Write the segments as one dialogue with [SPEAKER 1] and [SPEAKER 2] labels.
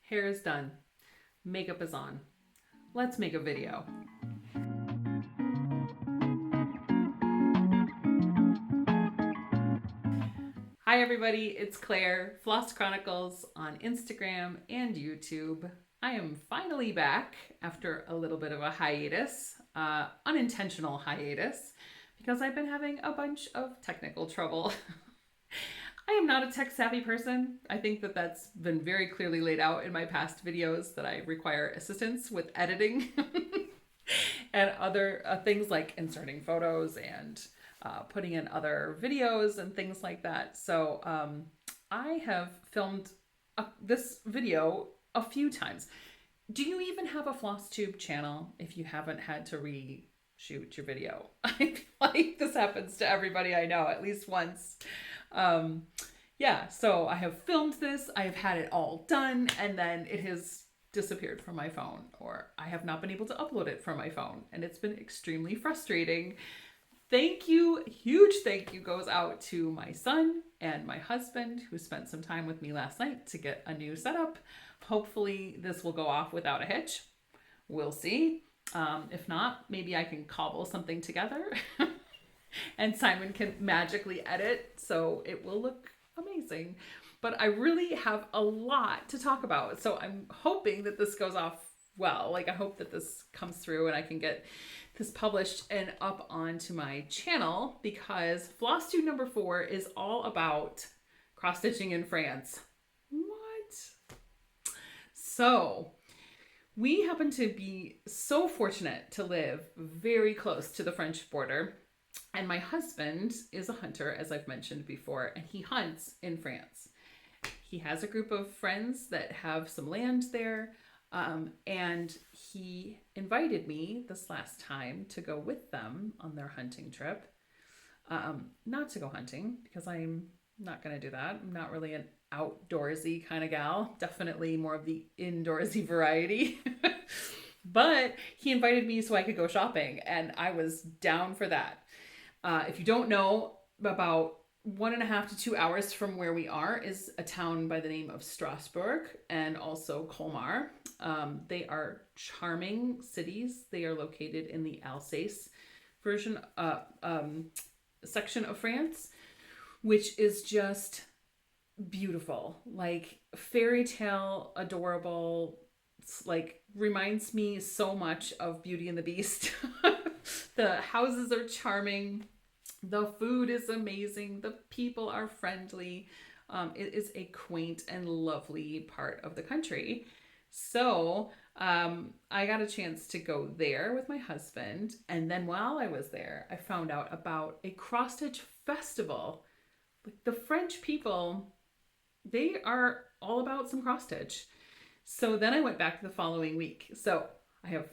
[SPEAKER 1] Hair is done. Makeup is on. Let's make a video. Hi everybody, it's Claire, Floss Chronicles on Instagram and YouTube. I am finally back after a little bit of a hiatus, unintentional hiatus, because I've been having a bunch of technical trouble. I am not a tech savvy person. I think that that's been very clearly laid out in my past videos that I require assistance with editing and other things like inserting photos and putting in other videos and things like that. So I have filmed this video a few times. Do you even have a FlossTube channel if you haven't had to reshoot your video? I feel like this happens to everybody I know at least once. Yeah, so I have filmed this, I have had it all done, and then it has disappeared from my phone, or I have not been able to upload it from my phone, and it's been extremely frustrating. Thank you, huge thank you goes out to my son and my husband who spent some time with me last night to get a new setup. Hopefully this will go off without a hitch. We'll see. If not, maybe I can cobble something together and Simon can magically edit so it will look amazing. But I really have a lot to talk about, so I'm hoping that this goes off well. Like, I hope that this comes through and I can get this published and up onto my channel, because FlossTube number 4 is all about cross-stitching in France. What? So we happen to be so fortunate to live very close to the French border. And my husband is a hunter, as I've mentioned before, and he hunts in France. He has a group of friends that have some land there, and he invited me this last time to go with them on their hunting trip. Not to go hunting, because I'm not going to do that. I'm not really an outdoorsy kind of gal. Definitely more of the indoorsy variety. But he invited me so I could go shopping, and I was down for that. If you don't know, about 1.5 to 2 hours from where we are is a town by the name of Strasbourg, and also Colmar. They are charming cities. They are located in the Alsace section of France, which is just beautiful, like fairy tale, adorable. It's like reminds me so much of Beauty and the Beast. The houses are charming. The food is amazing. The people are friendly. It is a quaint and lovely part of the country. So I got a chance to go there with my husband. And then while I was there, I found out about a cross-stitch festival. Like, the French people, they are all about some cross-stitch. So then I went back the following week. So I have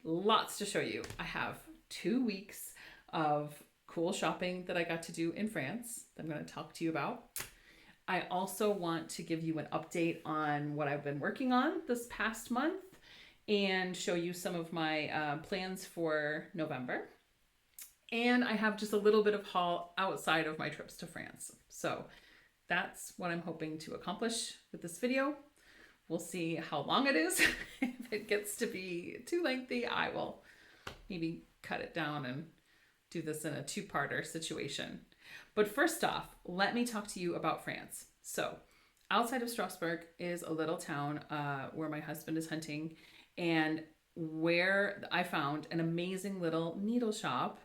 [SPEAKER 1] lots to show you. I have 2 weeks of cool shopping that I got to do in France that I'm going to talk to you about. I also want to give you an update on what I've been working on this past month and show you some of my plans for November. And I have just a little bit of haul outside of my trips to France. So that's what I'm hoping to accomplish with this video. We'll see how long it is. If it gets to be too lengthy, I will maybe cut it down and do this in a 2-parter situation. But first off, let me talk to you about France. So outside of Strasbourg is a little town where my husband is hunting, and where I found an amazing little needle shop.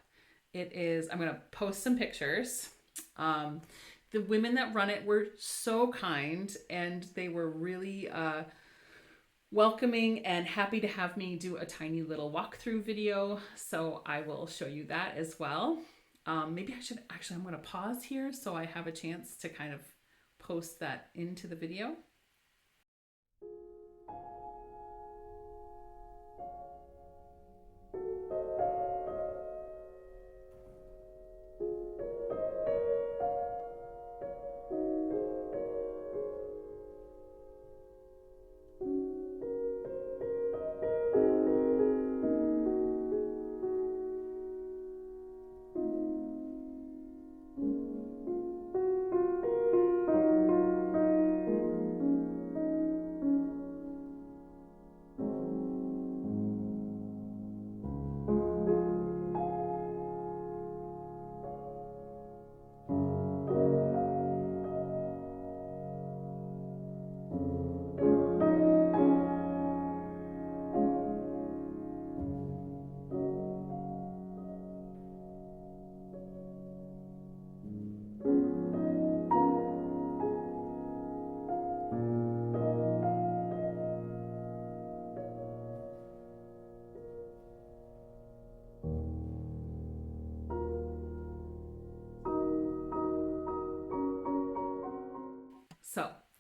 [SPEAKER 1] It is, I'm going to post some pictures. The women that run it were so kind, and they were really welcoming and happy to have me do a tiny little walkthrough video. So I will show you that as well. Maybe I should actually, I'm going to pause here so I have a chance to kind of post that into the video.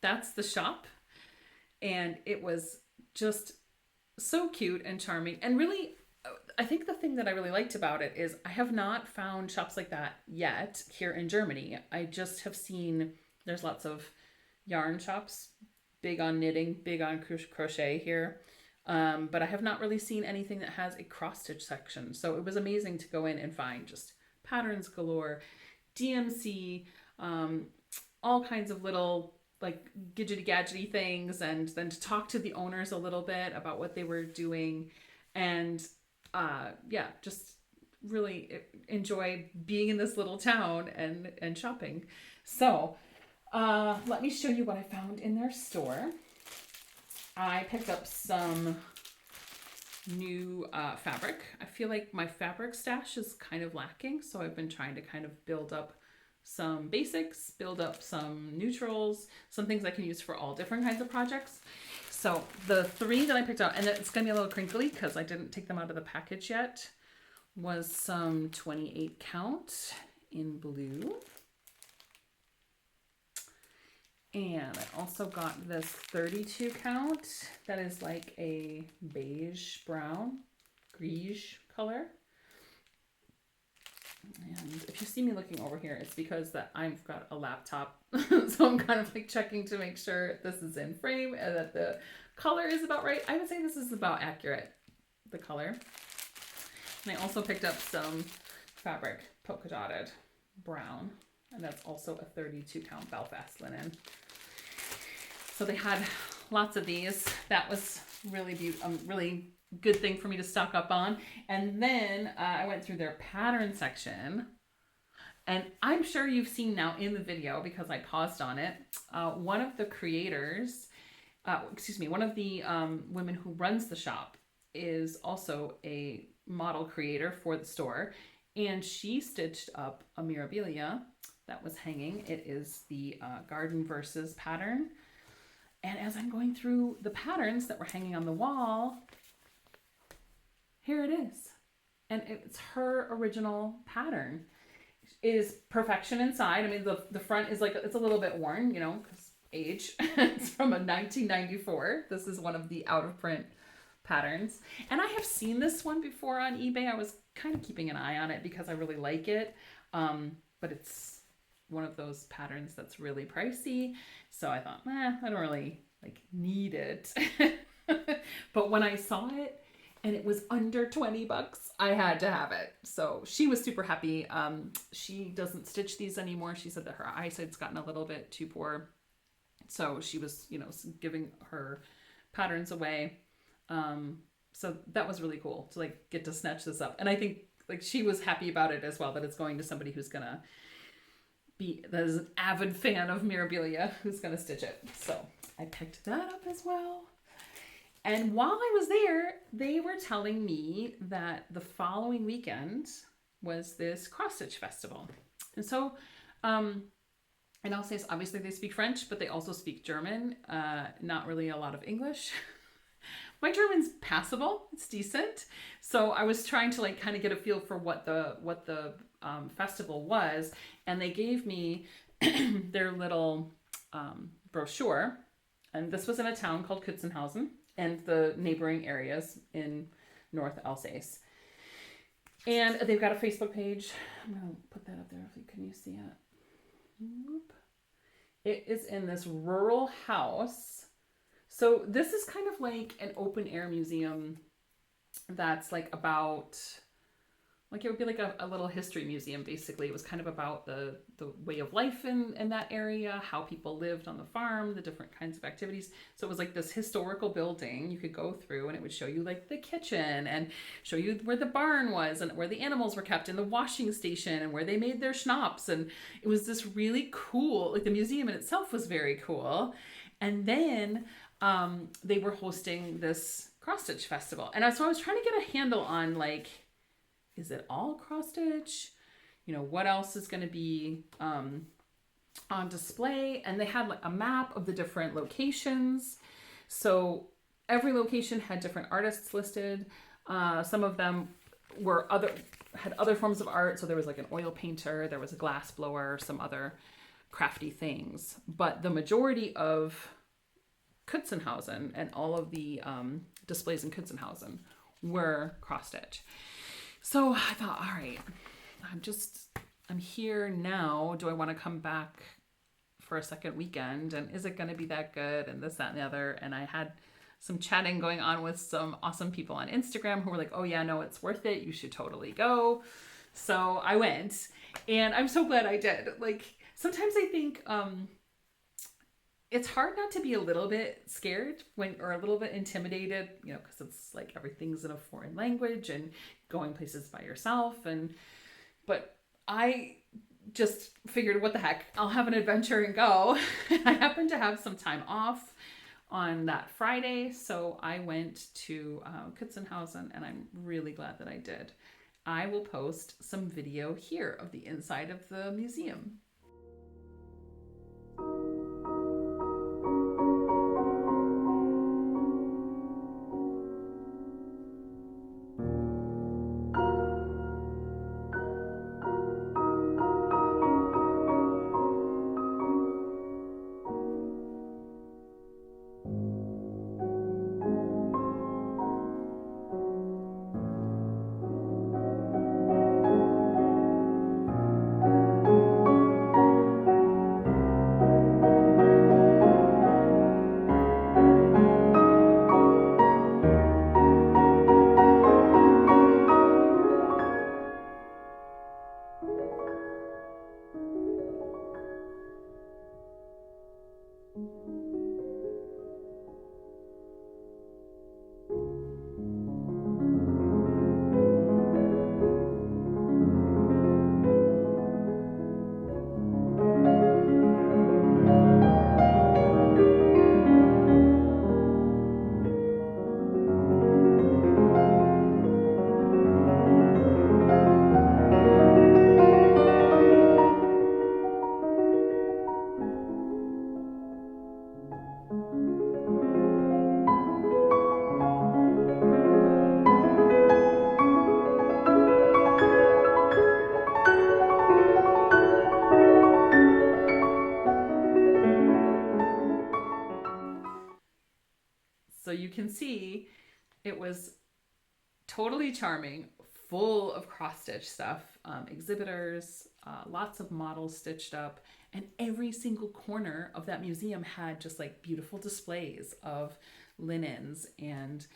[SPEAKER 1] that's the shop. And it was just so cute and charming. And really, I think the thing that I really liked about it is I have not found shops like that yet here in Germany. I just have seen there's lots of yarn shops, big on knitting, big on crochet here. But I have not really seen anything that has a cross stitch section. So it was amazing to go in and find just patterns galore, DMC, all kinds of little like gadgety gadgety things, and then to talk to the owners a little bit about what they were doing. And yeah, just really enjoy being in this little town and shopping. So let me show you what I found in their store. I picked up some new fabric. I feel like my fabric stash is kind of lacking, so I've been trying to kind of build up some basics, build up some neutrals, some things I can use for all different kinds of projects. So the 3 that I picked out, and it's gonna be a little crinkly because I didn't take them out of the package yet, was some 28 count in blue. And I also got this 32 count that is like a beige brown, greige color. And if you see me looking over here, it's because that I've got a laptop. So I'm kind of like checking to make sure this is in frame and that the color is about right. I would say this is about accurate, the color. And I also picked up some fabric, polka dotted brown. And that's also a 32 count Belfast linen. So they had lots of these. That was really really good thing for me to stock up on. And then I went through their pattern section, and I'm sure you've seen now in the video because I paused on it. One of the creators, one of the women who runs the shop is also a model creator for the store, and she stitched up a mirabilia that was hanging. It is the Garden Verses pattern. And as I'm going through the patterns that were hanging on the wall, here it is. And it's her original pattern. It is perfection inside. I mean, the front is like, it's a little bit worn, you know, because age. It's from a 1994. This is one of the out of print patterns. And I have seen this one before on eBay. I was kind of keeping an eye on it because I really like it. But it's one of those patterns that's really pricey. So I thought, I don't really like need it. But when I saw it and it was under 20 bucks, I had to have it. So she was super happy. She doesn't stitch these anymore. She said that her eyesight's gotten a little bit too poor. So she was, you know, giving her patterns away. So that was really cool to like get to snatch this up. And I think like she was happy about it as well, that it's going to somebody who's gonna that is an avid fan of mirabilia who's gonna stitch it. So I picked that up as well. And while I was there, they were telling me that the following weekend was this cross stitch festival. And so, and I'll say, obviously they speak French, but they also speak German, not really a lot of English. My German's passable, it's decent. So I was trying to like kind of get a feel for what the festival was, and they gave me their little brochure, and this was in a town called Kutzenhausen and the neighboring areas in North Alsace. And they've got a Facebook page. I'm gonna put that up there. Can you see it? Whoop. It is in this rural house. So this is kind of like an open air museum that's like about, like it would be like a little history museum basically. It was kind of about the way of life in that area, how people lived on the farm, the different kinds of activities. So it was like this historical building you could go through, and it would show you like the kitchen and show you where the barn was and where the animals were kept, and the washing station and where they made their schnapps. And it was this really cool, like the museum in itself was very cool. And then they were hosting this cross stitch festival. And so I was trying to get a handle on like, is it all cross stitch? You know, what else is going to be on display? And they had like a map of the different locations. So every location had different artists listed. Some of them had other forms of art. So there was like an oil painter, there was a glass blower, some other crafty things. But the majority of Kutzenhausen and all of the displays in Kutzenhausen were cross stitch. So I thought, all right, I'm here now. Do I want to come back for a second weekend? And is it going to be that good? And this, that, and the other. And I had some chatting going on with some awesome people on Instagram who were like, oh yeah, no, it's worth it. You should totally go. So I went, and I'm so glad I did. Like, sometimes I think, it's hard not to be a little bit scared or a little bit intimidated, you know, because it's like everything's in a foreign language and going places by yourself. But I just figured, what the heck, I'll have an adventure and go. I happened to have some time off on that Friday, so I went to Kutzenhausen, and I'm really glad that I did. I will post some video here of the inside of the museum. So you can see it was totally charming, full of cross-stitch stuff, exhibitors, lots of models stitched up, and every single corner of that museum had just like beautiful displays of linens and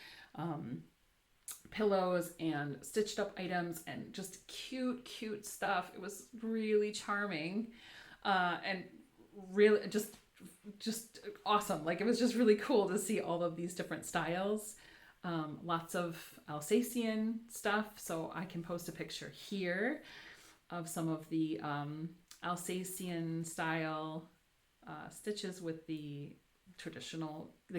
[SPEAKER 1] pillows and stitched up items and just cute stuff. It was really charming and really just awesome. Like, it was just really cool to see all of these different styles. Lots of Alsatian stuff. So I can post a picture here of some of the Alsatian style stitches with the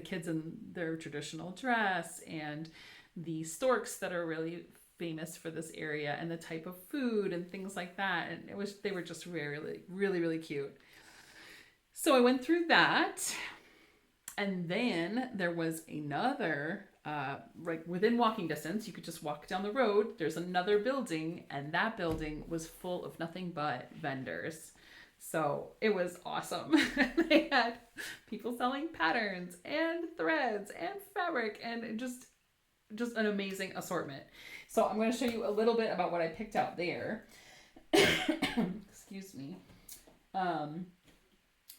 [SPEAKER 1] kids in their traditional dress, and the storks that are really famous for this area, and the type of food and things like that. And they were just really cute. So I went through that, and then there was another, like within walking distance, you could just walk down the road. There's another building, and that building was full of nothing but vendors. So it was awesome. They had people selling patterns and threads and fabric, and just an amazing assortment. So I'm going to show you a little bit about what I picked out there. Excuse me.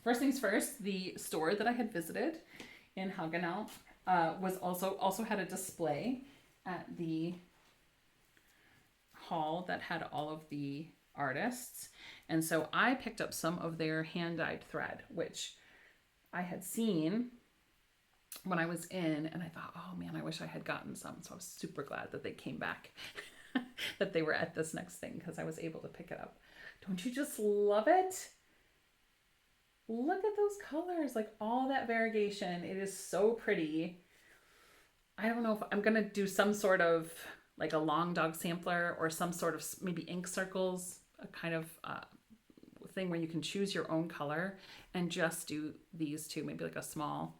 [SPEAKER 1] First things first, the store that I had visited in Hagenau was also had a display at the hall that had all of the artists. And so I picked up some of their hand-dyed thread, which I had seen when I was in, and I thought, oh man, I wish I had gotten some. So I was super glad that they came back, that they were at this next thing, because I was able to pick it up. Don't you just love it? Look at those colors, like all that variegation. It is so pretty. I don't know if I'm going to do some sort of like a long dog sampler, or some sort of maybe ink circles, a kind of thing where you can choose your own color and just do these two, maybe like a small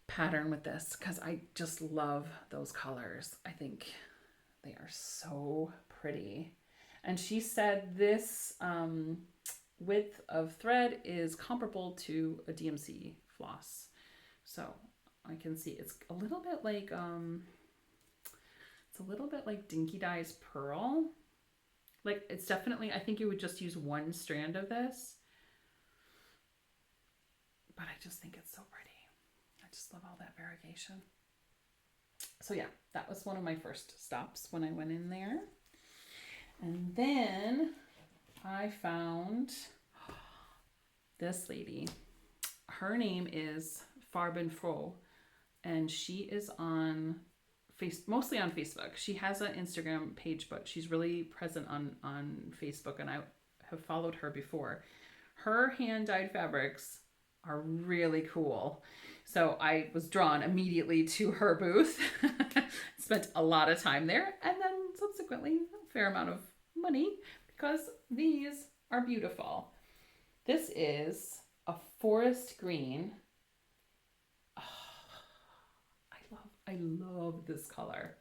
[SPEAKER 1] pattern with this, because I just love those colors. I think they are so pretty. And she said this width of thread is comparable to a DMC floss. So I can see it's a little bit like Dinky Dye's Pearl. Like it's definitely, I think you would just use one strand of this, but I just think it's so pretty. I just love all that variegation. So yeah, that was one of my first stops when I went in there. And then I found this lady. Her name is Farbenfroh, and she is on mostly on Facebook. She has an Instagram page, but she's really present on Facebook, and I have followed her before. Her hand-dyed fabrics are really cool. So I was drawn immediately to her booth, spent a lot of time there, and then subsequently a fair amount of money because these are beautiful. This is a forest green. Oh, I love this color.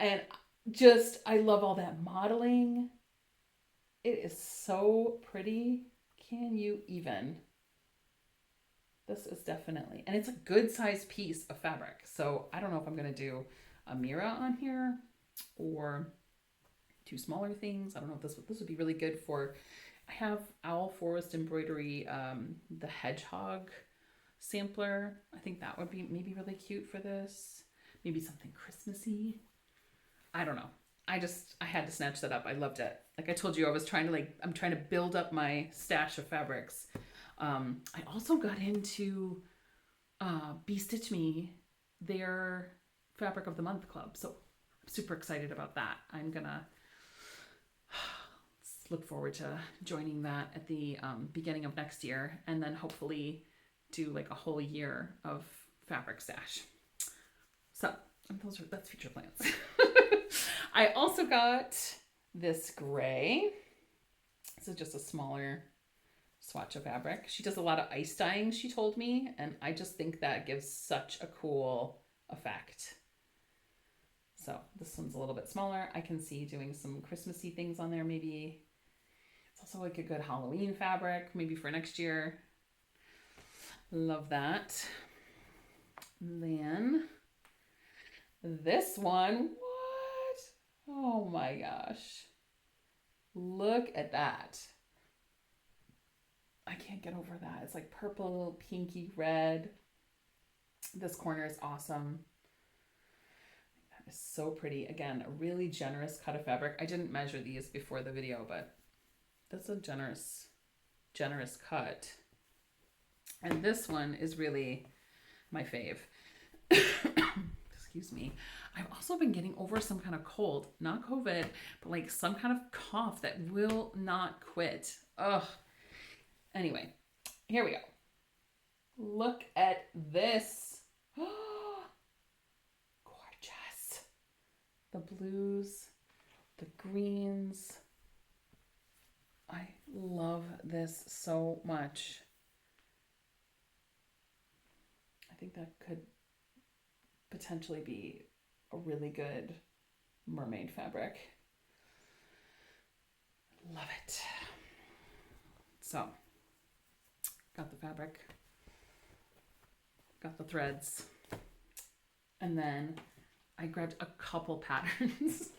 [SPEAKER 1] And just, I love all that modeling. It is so pretty. Can you even? This is definitely, and it's a good sized piece of fabric. So I don't know if I'm going to do a Mira on here or two smaller things. I don't know if this would be really good for, I have Owl Forest Embroidery, the Hedgehog sampler. I think that would be maybe really cute for this. Maybe something Christmassy. I don't know. I had to snatch that up. I loved it. Like I told you, I'm trying to build up my stash of fabrics. I also got into Stitch Me, their Fabric of the Month club. So I'm super excited about that. I'm gonna look forward to joining that at the beginning of next year, and then hopefully do like a whole year of fabric stash. So that's future plans. I also got this gray. This is just a smaller swatch of fabric. She does a lot of ice dyeing, she told me, and I just think that gives such a cool effect. So this one's a little bit smaller. I can see doing some Christmassy things on there maybe. It's also like a good Halloween fabric, maybe for next year. Love that. And then this one, what? Oh my gosh. Look at that. I can't get over that. It's like purple, pinky, red. This corner is awesome. That is so pretty. Again, a really generous cut of fabric. I didn't measure these before the video, but that's a generous cut. And this one is really my fave. Excuse me. I've also been getting over some kind of cold, not COVID, but like some kind of cough that will not quit. Ugh. Anyway, here we go. Look at this. Gorgeous. The blues, the greens. I love this so much. I think that could potentially be a really good mermaid fabric. Love it. So, got the fabric, got the threads, and then I grabbed a couple patterns.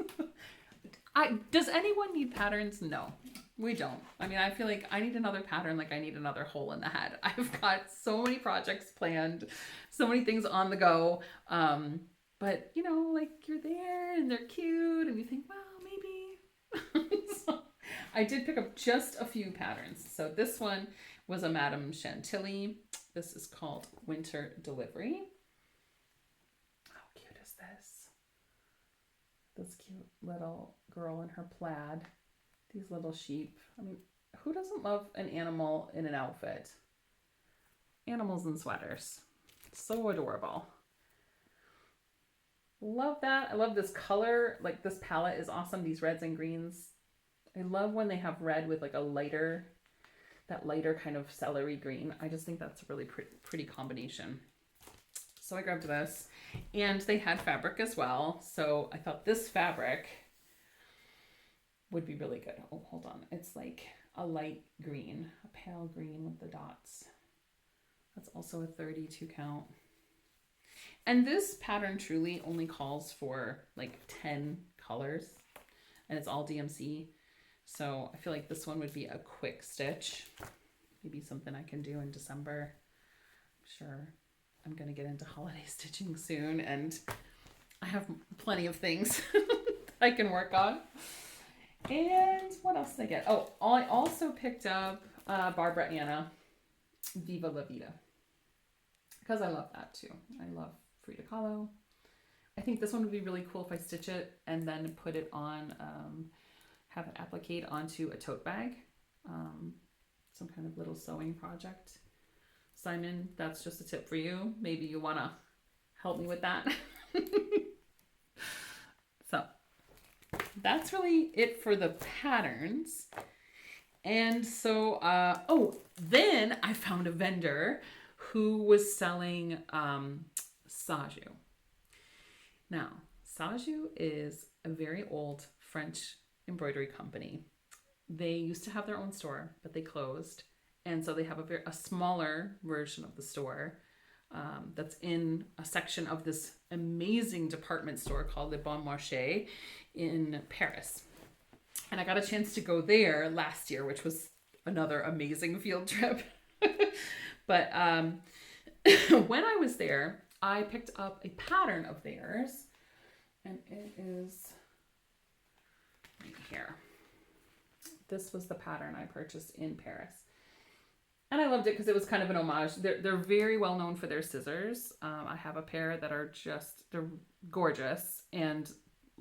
[SPEAKER 1] Does anyone need patterns? No, we don't. I mean, I feel like I need another pattern, like I need another hole in the head. I've got so many projects planned, so many things on the go. But you know, like you're there and they're cute and you think, well, maybe. So I did pick up just a few patterns. So this one was a Madame Chantilly. This is called Winter Delivery. How cute is this? This cute little girl in her plaid. These little sheep. I mean, who doesn't love an animal in an outfit? Animals in sweaters. So adorable. Love that. I love this color. Like this palette is awesome. These reds and greens. I love when they have red with like a lighter, that lighter kind of celery green. I just think that's a really pretty combination. So I grabbed this, and they had fabric as well. So I thought this fabric would be really good. Oh, hold on. It's like a light green, a pale green with the dots. That's also a 32 count. And this pattern truly only calls for like 10 colors, and it's all DMC. So I feel like this one would be a quick stitch. Maybe something I can do in December. I'm sure I'm going to get into holiday stitching soon, and I have plenty of things I can work on. And what else did I get? Oh, I also picked up Barbara Anna, Viva La Vida, because I love that too. I love Frida Kahlo. I think this one would be really cool if I stitch it and then put it on, have it applique onto a tote bag, some kind of little sewing project. Simon, that's just a tip for you. Maybe you want to help me with that. So that's really it for the patterns. And so, then I found a vendor who was selling Saju. Now, Saju is a very old French embroidery company. They used to have their own store, but they closed. And so they have a smaller version of the store that's in a section of this amazing department store called Le Bon Marché in Paris. And I got a chance to go there last year, which was another amazing field trip. But when I was there, I picked up a pattern of theirs, and it is right here. This was the pattern I purchased in Paris. And I loved it because it was kind of an homage. They're very well known for their scissors. I have a pair that are they're gorgeous and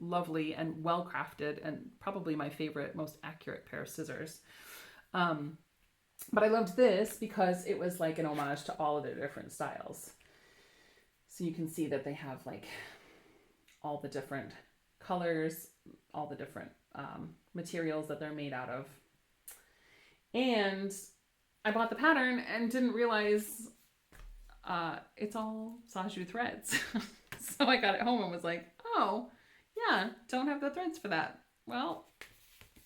[SPEAKER 1] lovely and well crafted, and probably my favorite, most accurate pair of scissors. But I loved this because it was like an homage to all of their different styles. So you can see that they have like all the different colors, all the different materials that they're made out of. And I bought the pattern and didn't realize it's all Saju threads. So I got it home and was like, oh, yeah, don't have the threads for that. Well,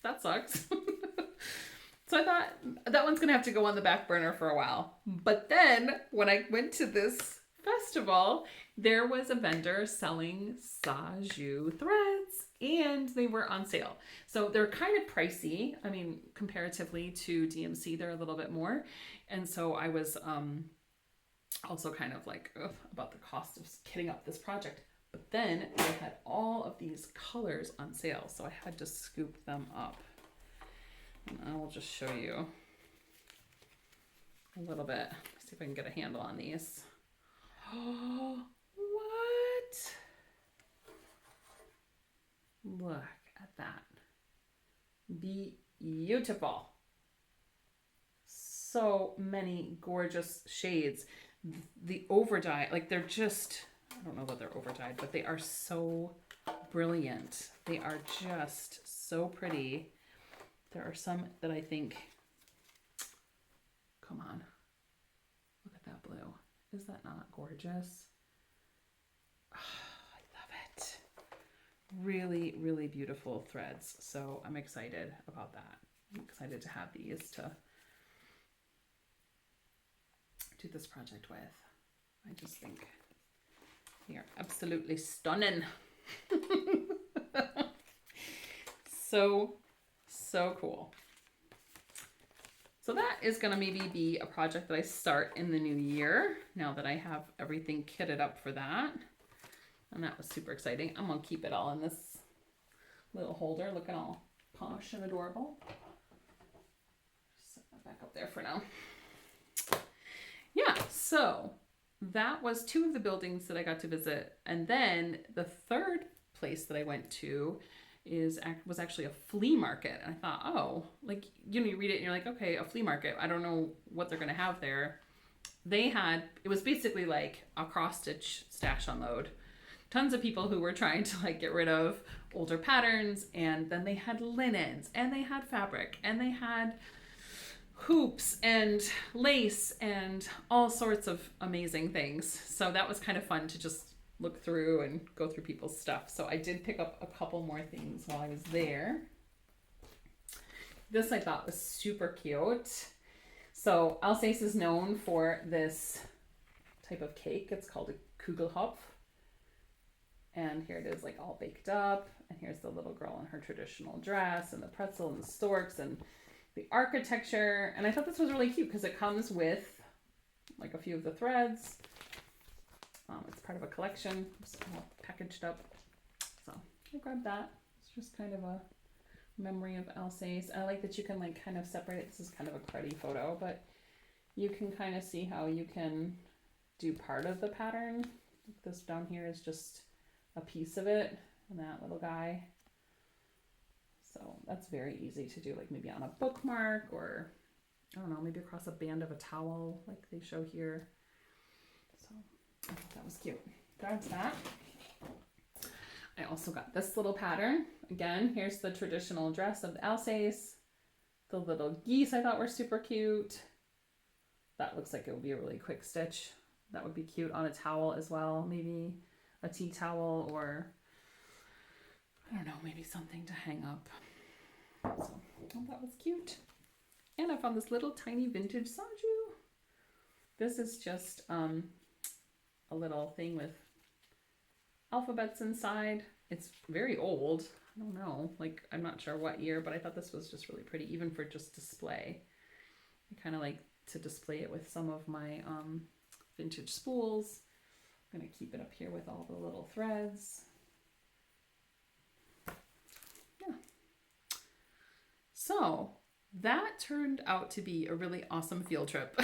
[SPEAKER 1] that sucks. So I thought that one's going to have to go on the back burner for a while. But then when I went to this festival, there was a vendor selling Saju threads, and they were on sale. So they're kind of pricey. I mean, comparatively to DMC, they're a little bit more. And so I was also kind of like about the cost of kitting up this project. But then they had all of these colors on sale, so I had to scoop them up. And I will just show you a little bit. See if I can get a handle on these. Oh, what? Look at that. Beautiful. So many gorgeous shades. The over dye, like they're just, I don't know that they're over dyed, but they are so brilliant. They are just so pretty. There are some that I think, come on, look at that blue. Is that not gorgeous? Oh, I love it. Really, really beautiful threads. So I'm excited about that. I'm excited to have these to do this project with. I just think they are absolutely stunning. So cool. So that is going to maybe be a project that I start in the new year, now that I have everything kitted up for that. And that was super exciting. I'm going to keep it all in this little holder, looking all posh and adorable. Just set that back up there for now. Yeah, so that was 2 of the buildings that I got to visit. And then the third place that I went to was actually a flea market. And I thought, oh, like, you read it and you're like, okay, a flea market. I don't know what they're going to have there. It was basically like a cross-stitch stash unload. Tons of people who were trying to like get rid of older patterns, and then they had linens, and they had fabric, and they had hoops and lace and all sorts of amazing things. So that was kind of fun to just look through and go through people's stuff. So I did pick up a couple more things while I was there. This I thought was super cute. So Alsace is known for this type of cake. It's called a Kugelhopf. And here it is like all baked up. And here's the little girl in her traditional dress and the pretzel and the storks and the architecture. And I thought this was really cute because it comes with like a few of the threads. It's part of a collection. It's all packaged up. So I grabbed that. It's just kind of a memory of Alsace. I like that you can like kind of separate it. This is kind of a cruddy photo, but you can kind of see how you can do part of the pattern. This down here is just a piece of it, and that little guy. So that's very easy to do, like maybe on a bookmark or I don't know, maybe across a band of a towel like they show here. So I thought that was cute. That's that. I also got this little pattern. Again, here's the traditional dress of Alsace. The little geese I thought were super cute. That looks like it would be a really quick stitch. That would be cute on a towel as well. Maybe a tea towel or, I don't know, maybe something to hang up. So that was cute. And I found this little tiny vintage saju. This is just a little thing with alphabets inside. It's very old. I don't know, like I'm not sure what year, but I thought this was just really pretty, even for just display. I kind of like to display it with some of my vintage spools. I'm going to keep it up here with all the little threads. Yeah. So that turned out to be a really awesome field trip.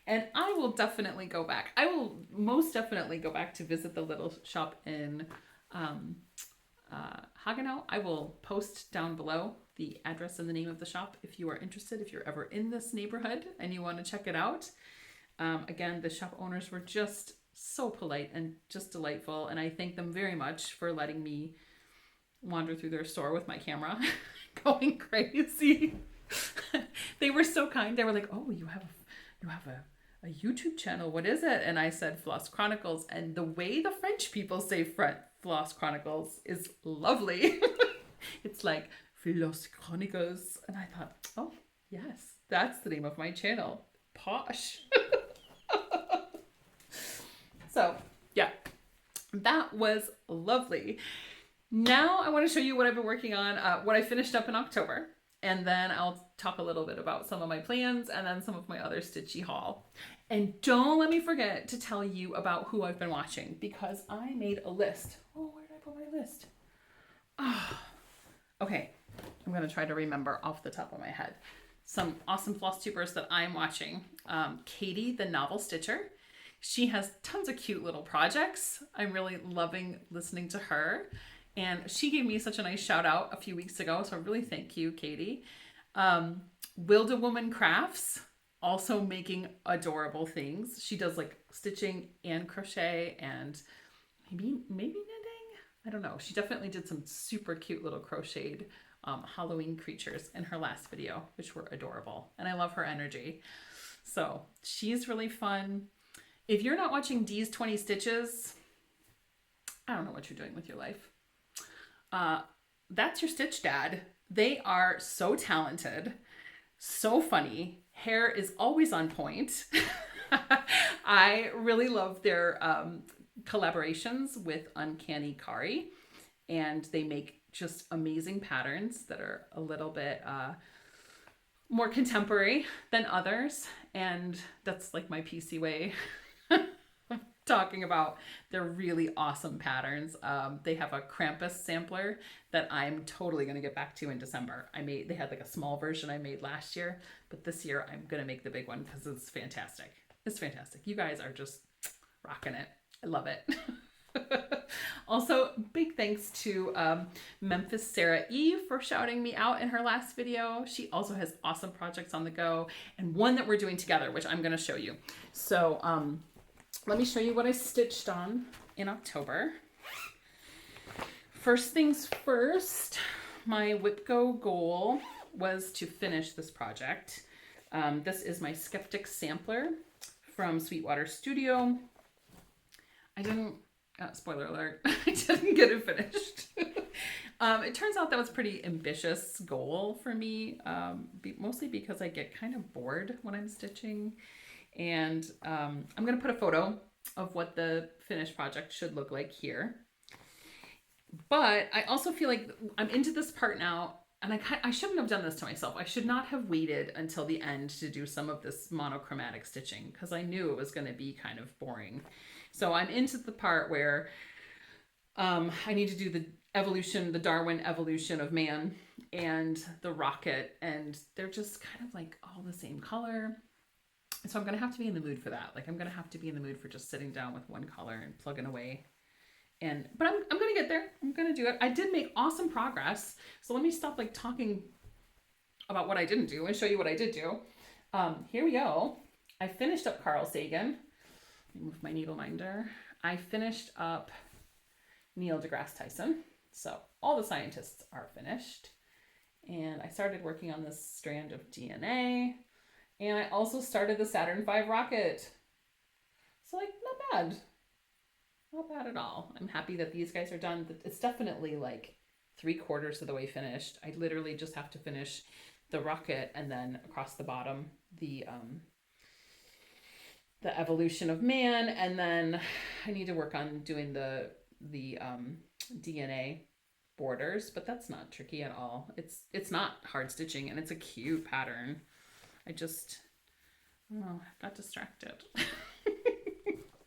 [SPEAKER 1] And I will definitely go back. I will most definitely go back to visit the little shop in Hagenau. I will post down below the address and the name of the shop if you are interested, if you're ever in this neighborhood and you want to check it out. Again, the shop owners were just so polite and just delightful, and I thank them very much for letting me wander through their store with my camera going crazy. They were so kind. They were like, oh, you have a YouTube channel, what is it? And I said Floss Chronicles, and the way the French people say Floss Chronicles is lovely. It's like Floss Chronicles, and I thought, oh yes, that's the name of my channel. Posh. So yeah, that was lovely. Now I want to show you what I've been working on, what I finished up in October, and then I'll talk a little bit about some of my plans and then some of my other stitchy haul. And don't let me forget to tell you about who I've been watching, because I made a list. Oh, where did I put my list? Oh, okay. I'm going to try to remember off the top of my head. Some awesome FlossTubers that I'm watching. Katie, the novel stitcher. She has tons of cute little projects. I'm really loving listening to her. And she gave me such a nice shout out a few weeks ago. So really thank you, Katie. Wilda Woman Crafts, also making adorable things. She does like stitching and crochet and maybe knitting. I don't know. She definitely did some super cute little crocheted Halloween creatures in her last video, which were adorable. And I love her energy. So she's really fun. If you're not watching Dee's 20 Stitches, I don't know what you're doing with your life. That's your Stitch Dad. They are so talented, so funny. Hair is always on point. I really love their collaborations with Uncanny Kari, and they make just amazing patterns that are a little bit more contemporary than others, and that's like my PC way of talking about their really awesome patterns. They have a Krampus sampler that I'm totally going to get back to in December. They had like a small version I made last year, but this year I'm going to make the big one because it's fantastic. It's fantastic. You guys are just rocking it. I love it. Also, big thanks to Memphis Sarah E for shouting me out in her last video. She also has awesome projects on the go, and one that we're doing together, which I'm going to show you. So let me show you what I stitched on in October. First things first, my WhipGo goal was to finish this project. This is my Skeptic sampler from Sweetwater Studio. I didn't Spoiler alert, I didn't get it finished. It turns out that was a pretty ambitious goal for me, mostly because I get kind of bored when I'm stitching. And I'm going to put a photo of what the finished project should look like here. But I also feel like I'm into this part now, and I shouldn't have done this to myself. I should not have waited until the end to do some of this monochromatic stitching, because I knew it was going to be kind of boring. So I'm into the part where I need to do the Darwin evolution of man and the rocket, and they're just kind of like all the same color. So I'm going to have to be in the mood for that. Like, I'm going to have to be in the mood for just sitting down with one color and plugging away. But I'm going to get there. I'm going to do it. I did make awesome progress. So let me stop like talking about what I didn't do and show you what I did do. Here we go. I finished up Carl Sagan. Let me move my needle minder. I finished up Neil deGrasse Tyson. So all the scientists are finished. And I started working on this strand of DNA. And I also started the Saturn V rocket. So like, not bad. Not bad at all. I'm happy that these guys are done. It's definitely like 3/4 of the way finished. I literally just have to finish the rocket, and then across the bottom, the evolution of man. And then I need to work on doing the DNA borders, but that's not tricky at all. It's not hard stitching, and it's a cute pattern. I got distracted.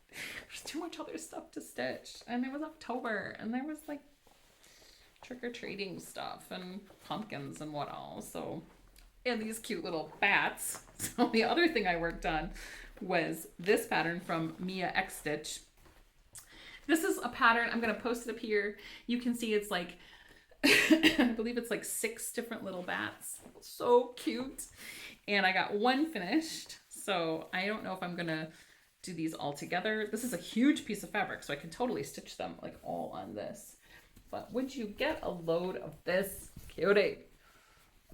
[SPEAKER 1] There's too much other stuff to stitch, and it was October, and there was like trick-or-treating stuff and pumpkins and what all. So, and these cute little bats. So the other thing I worked on was this pattern from MIYAStitch. This is a pattern, I'm going to post it up here. You can see it's like, I believe it's like 6 different little bats. So cute. And I got one finished. So I don't know if I'm going to do these all together. This is a huge piece of fabric, so I can totally stitch them like all on this. But would you get a load of this cutie?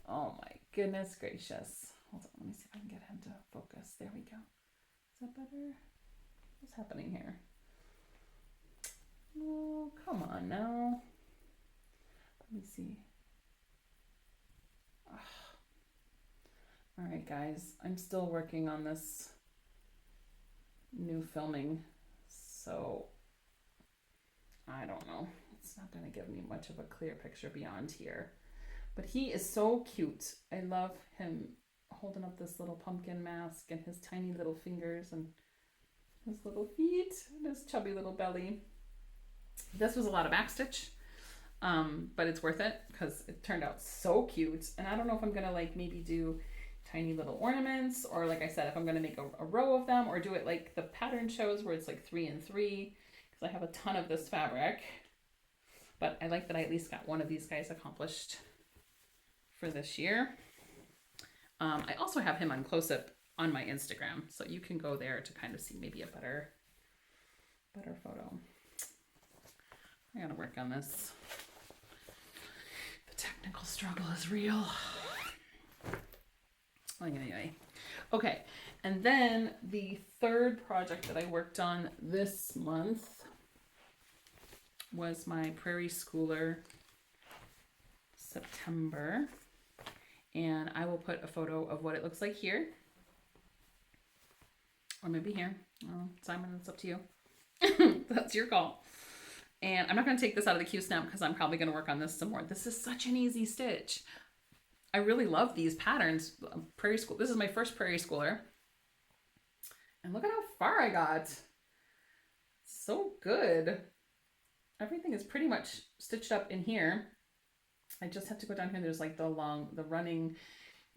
[SPEAKER 1] Oh my goodness gracious. Hold on, let me see if I can get him to focus. There we go. Is that better? What's happening here? Oh, come on now. Let me see. Oh. All right, guys, I'm still working on this new filming, so I don't know. It's not going to give me much of a clear picture beyond here. But he is so cute. I love him holding up this little pumpkin mask and his tiny little fingers and his little feet and his chubby little belly. This was a lot of backstitch, but it's worth it because it turned out so cute. And I don't know if I'm going to like maybe do tiny little ornaments, or like I said, if I'm going to make a row of them, or do it like the pattern shows where it's like 3 and 3, because I have a ton of this fabric. But I like that I at least got one of these guys accomplished for this year. I also have him on close-up on my Instagram, so you can go there to kind of see maybe a better photo. I gotta work on this. The technical struggle is real. Anyway, okay, and then the third project that I worked on this month was my Prairie Schooler September, and I will put a photo of what it looks like here, or maybe here. Oh, Simon, it's up to you. That's your call. And I'm not going to take this out of the Q snap because I'm probably going to work on this some more. This is such an easy stitch. I really love these patterns. Prairie School. This is my first Prairie Schooler. And look at how far I got. So good. Everything is pretty much stitched up in here. I just have to go down here. There's like the running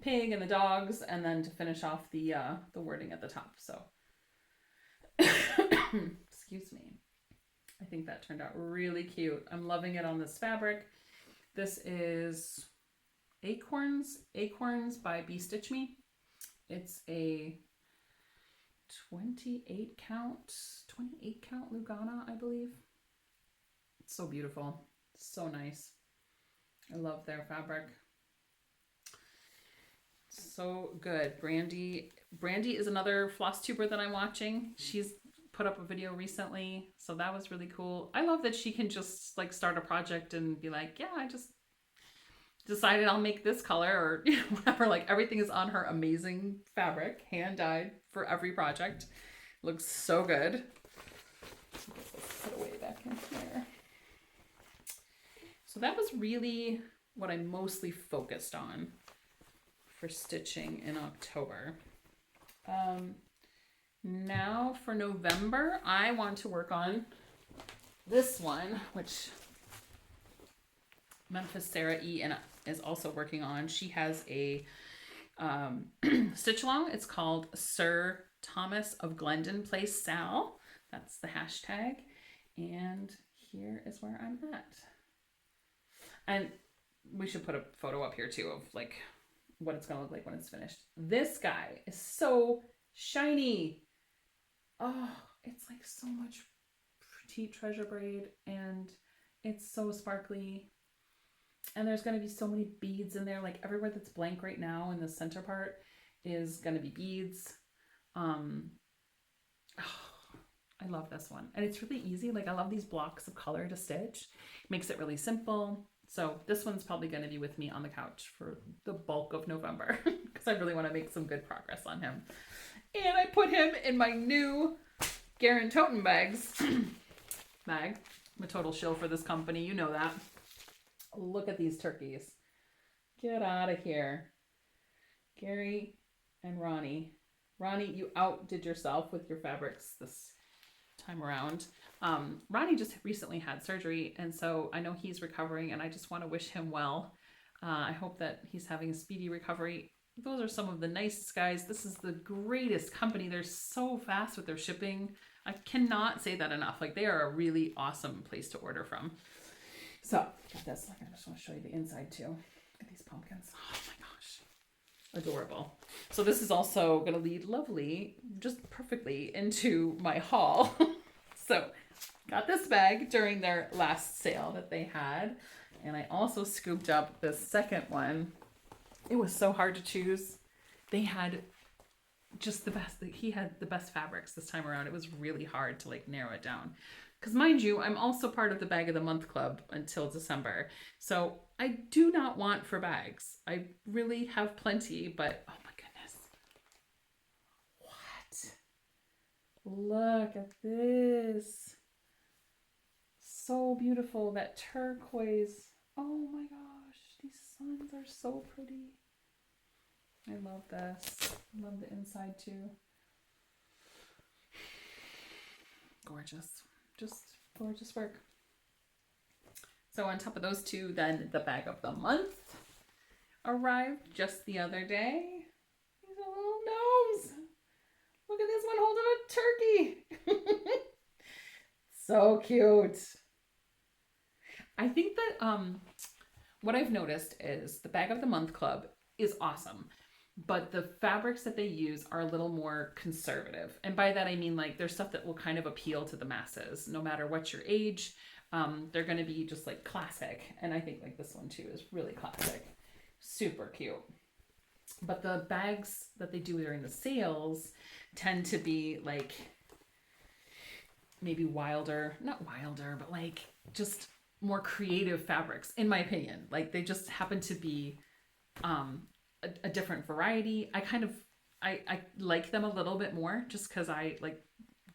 [SPEAKER 1] pig and the dogs, and then to finish off the wording at the top. So, excuse me. I think that turned out really cute. I'm loving it on this fabric. This is Acorns by Bee Stitch Me. It's a 28 count Lugana, I believe. It's so beautiful. So nice. I love their fabric. So good. Brandy is another floss tuber that I'm watching. She's put up a video recently, so that was really cool. I love that she can just like start a project and be like, yeah, I just decided I'll make this color, or you know, whatever. Like everything is on her amazing fabric, hand dyed for every project. Looks so good. Let's put away back in here. So that was really what I mostly focused on for stitching in October. Now for November, I want to work on this one, which Memphis Sarah E is also working on. She has a stitch along. It's called Sir Thomas of Glendon Place Sal. That's the hashtag. And here is where I'm at. And we should put a photo up here too of like what it's gonna look like when it's finished. This guy is so shiny. Oh, it's like so much petite treasure braid, and it's so sparkly. And there's gonna be so many beads in there. Like everywhere that's blank right now in the center part is gonna be beads. I love this one, and it's really easy. Like I love these blocks of color to stitch. Makes it really simple. So this one's probably going to be with me on the couch for the bulk of November because I really want to make some good progress on him. And I put him in my new Garen Toten bags bag. I'm a total shill for this company, you know that. Look at these turkeys. Get out of here. Gary and Ronnie. Ronnie, you outdid yourself with your fabrics this time around. Ronnie just recently had surgery, and so I know he's recovering, and I just want to wish him well. I hope that he's having a speedy recovery. Those are some of the nicest guys. This is the greatest company. They're so fast with their shipping. I cannot say that enough. Like they are a really awesome place to order from. So got this. I just want to show you the inside too. Look at these pumpkins. Oh my gosh. Adorable. So this is also going to lead lovely, just perfectly into my haul. So got this bag during their last sale that they had. And I also scooped up the second one. It was so hard to choose. They had just the best. He had the best fabrics this time around. It was really hard to like narrow it down. Because mind you, I'm also part of the Bag of the Month Club until December. So I do not want for bags. I really have plenty, but oh my goodness. What? Look at this. So beautiful. That turquoise. Oh my gosh. These suns are so pretty. I love this. I love the inside too. Gorgeous. Just gorgeous work. So on top of those two, then the Bag of the Month arrived just the other day. These are little gnomes. Look at this one holding a turkey. So cute. I think that what I've noticed is the Bag of the Month Club is awesome, but the fabrics that they use are a little more conservative. And by that I mean like there's stuff that will kind of appeal to the masses, no matter what your age. They're going to be just like classic. And I think like this one too is really classic. Super cute. But the bags that they do during the sales tend to be like maybe wilder, not wilder, but like just more creative fabrics, in my opinion. Like they just happen to be a different variety. I like them a little bit more just because I like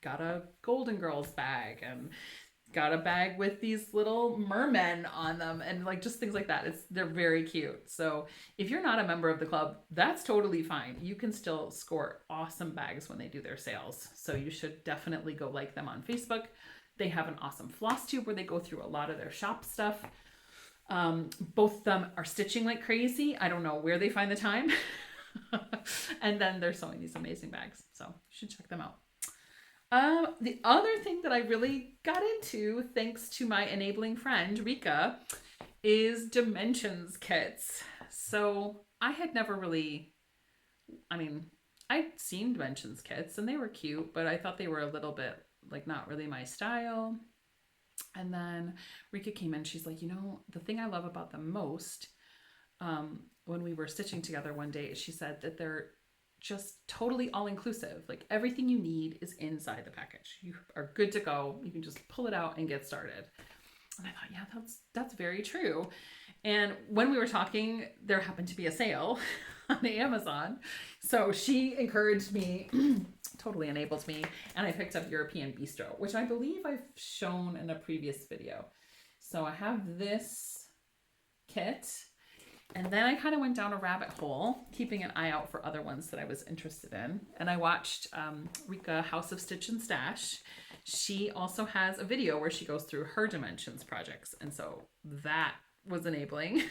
[SPEAKER 1] got a Golden Girls bag and got a bag with these little mermen on them and like just things like that. They're very cute. So if you're not a member of the club, that's totally fine. You can still score awesome bags when they do their sales. So you should definitely go like them on Facebook. They have an awesome FlossTube where they go through a lot of their shop stuff. Both of them are stitching like crazy. I don't know where they find the time. And then they're sewing these amazing bags. So you should check them out. The other thing that I really got into, thanks to my enabling friend, Rika, is dimensions kits. So I had never really, I'd seen dimensions kits and they were cute, but I thought they were a little bit like not really my style. And then Rika came in, she's like, you know, the thing I love about them most, when we were stitching together one day, she said that they're just totally all inclusive. Like everything you need is inside the package. You are good to go. You can just pull it out and get started. And I thought, yeah, that's very true. And when we were talking, there happened to be a sale on Amazon. So she encouraged me, totally enabled me, and I picked up European Bistro, which I believe I've shown in a previous video. So I have this kit, and then I kind of went down a rabbit hole, keeping an eye out for other ones that I was interested in. And I watched Rika House of Stitch and Stash. She also has a video where she goes through her dimensions projects. And so that was enabling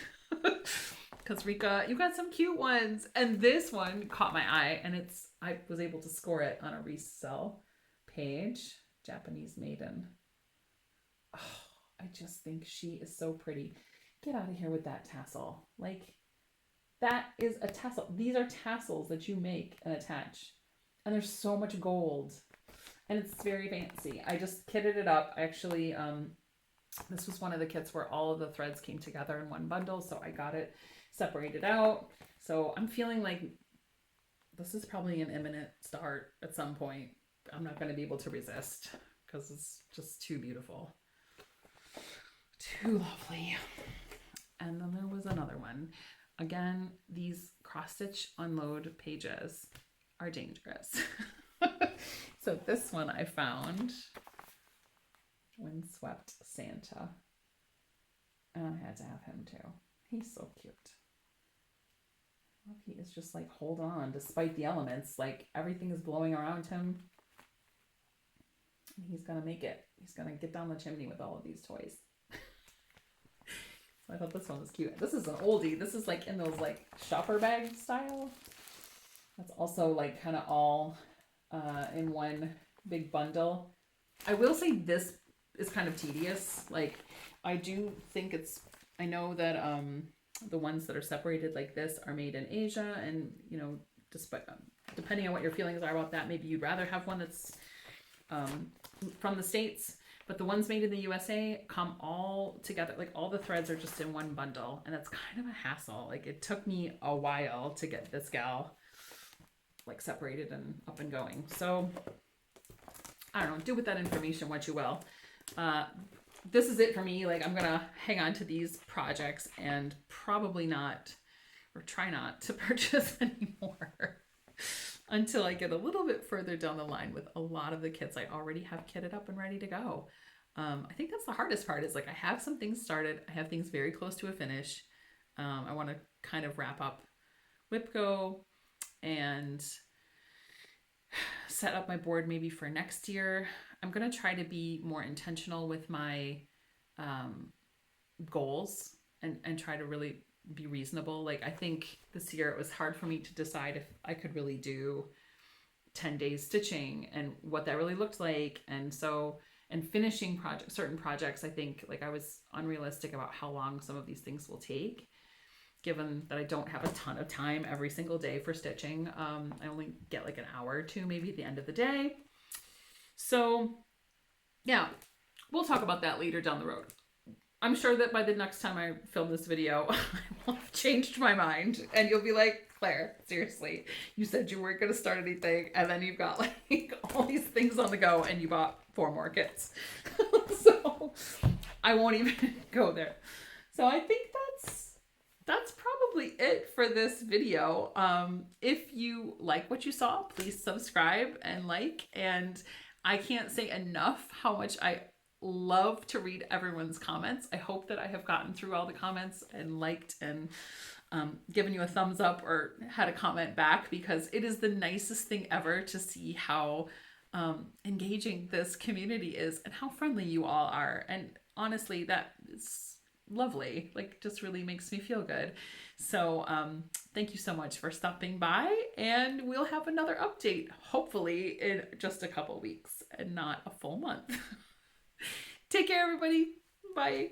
[SPEAKER 1] because Rika, you got some cute ones. And this one caught my eye, and I was able to score it on a resell page. Japanese Maiden. Oh, I just think she is so pretty. Get out of here with that tassel. Like, that is a tassel. These are tassels that you make and attach. And there's so much gold. And it's very fancy. I just kitted it up. I actually, this was one of the kits where all of the threads came together in one bundle. So I got it separated out. So I'm feeling like this is probably an imminent start at some point. I'm not going to be able to resist because it's just too beautiful. Too lovely. And then there was another one. Again, these cross-stitch unload pages are dangerous. So this one I found, Windswept Santa. And I had to have him too. He's so cute. I love he is just like, hold on, despite the elements, like everything is blowing around him. And he's gonna make it. He's gonna get down the chimney with all of these toys. So I thought this one was cute. This is an oldie. This is like in those like shopper bag style. That's also like kind of all in one big bundle. I will say this is kind of tedious. Like I do think I know that the ones that are separated like this are made in Asia, and you know, depending on what your feelings are about that, maybe you'd rather have one that's from the States. But the ones made in the USA come all together. Like all the threads are just in one bundle, and that's kind of a hassle. Like it took me a while to get this gal like separated and up and going. So I don't know, do with that information what you will. This is it for me. Like I'm gonna hang on to these projects and probably not, or try not to purchase anymore until I get a little bit further down the line with a lot of the kits I already have kitted up and ready to go. I think that's the hardest part, is like I have some things started. I have things very close to a finish. I want to kind of wrap up WIPGO and set up my board maybe for next year. I'm going to try to be more intentional with my goals and try to really be reasonable. Like I think this year it was hard for me to decide if I could really do 10 days stitching and what that really looked like. And so, and finishing certain projects, I think like I was unrealistic about how long some of these things will take, given that I don't have a ton of time every single day for stitching. I only get like an hour or two maybe at the end of the day. So yeah, we'll talk about that later down the road. I'm sure that by the next time I film this video, I will have changed my mind and you'll be like, Claire, seriously, you said you weren't going to start anything, and then you've got like all these things on the go and you bought 4 more kits. So I won't even go there. So I think that's probably it for this video. If you like what you saw, please subscribe and like, and I can't say enough how much I love to read everyone's comments. I hope that I have gotten through all the comments and liked and given you a thumbs up or had a comment back, because it is the nicest thing ever to see how engaging this community is and how friendly you all are. And honestly, that is lovely. Like, just really makes me feel good. So thank you so much for stopping by, and we'll have another update hopefully in just a couple weeks and not a full month. Take care, everybody. Bye.